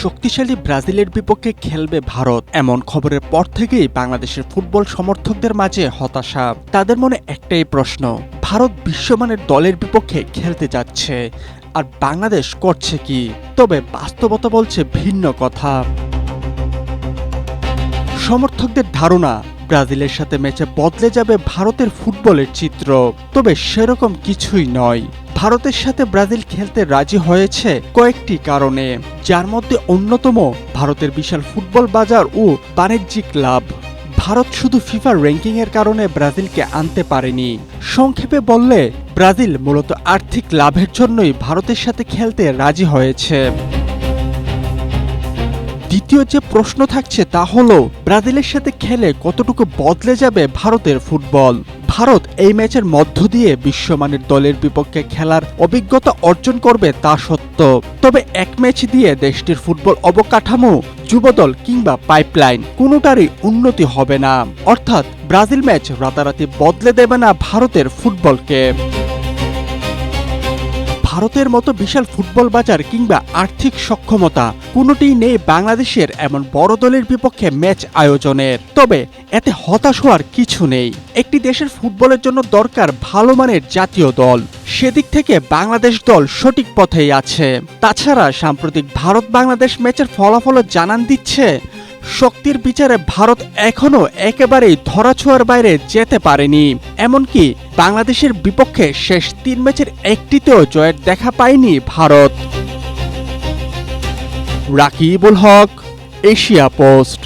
শক্তিশালী ব্রাজিলের বিপক্ষে খেলবে ভারত এমন খবরের পর থেকেই বাংলাদেশের ফুটবল সমর্থকদের মাঝে হতাশা। তাদের মনে একটাই প্রশ্ন, ভারত বিশ্বমানের দলের বিপক্ষে খেলতে যাচ্ছে আর বাংলাদেশ করছে কি? তবে বাস্তবতা বলছে ভিন্ন কথা। সমর্থকদের ধারণা ব্রাজিলের সাথে ম্যাচে বদলে যাবে ভারতের ফুটবলের চিত্র, তবে সেরকম কিছুই নয়। ভারতের সাথে ব্রাজিল খেলতে রাজি হয়েছে কয়েকটি কারণে, যার মধ্যে অন্যতম ভারতের বিশাল ফুটবল বাজার ও বাণিজ্যিক লাভ। ভারত শুধু ফিফা র্যাঙ্কিংয়ের কারণে ব্রাজিলকে আনতে পারেনি। সংক্ষেপে বললে ব্রাজিল মূলত আর্থিক লাভের জন্যই ভারতের সাথে খেলতে রাজি হয়েছে। দ্বিতীয় যে প্রশ্ন থাকছে তা হলো, ব্রাজিলের সাথে খেলে কতটুকু বদলে যাবে ভারতের ফুটবল। ভারত এই ম্যাচের মধ্য দিয়ে বিশ্বমানের দলের বিপক্ষে খেলার অভিজ্ঞতা অর্জন করবে তা সত্য, তবে এক ম্যাচ দিয়ে দেশটির ফুটবল অবকাঠামো, যুবদল কিংবা পাইপলাইন কোনোটারই উন্নতি হবে না। অর্থাৎ ব্রাজিল ম্যাচ রাতারাতি বদলে দেবে না ভারতের ফুটবলকে। ভারতের মতো বিশাল ফুটবল বাজার কিংবা আর্থিক সক্ষমতা কোনোটিই নেই বাংলাদেশের এমন বড় দলের বিপক্ষে ম্যাচ আয়োজনের। তবে এতে হতাশ হওয়ার কিছু নেই। একটি দেশের ফুটবলের জন্য দরকার ভালো মানের জাতীয় দল, সেদিক থেকে বাংলাদেশ দল সঠিক পথেই আছে। তাছাড়া সাম্প্রতিক ভারত বাংলাদেশ ম্যাচের ফলাফলও জানান দিচ্ছে, শক্তির বিচারে ভারত এখনো একেবারেই ধরাছোঁয়ার বাইরে যেতে পারেনি। এমনকি বাংলাদেশের বিপক্ষে শেষ 3 ম্যাচের একটিতেও জয়ের দেখা পায়নি ভারত। রাকিবুল হক, এশিয়া পোস্ট।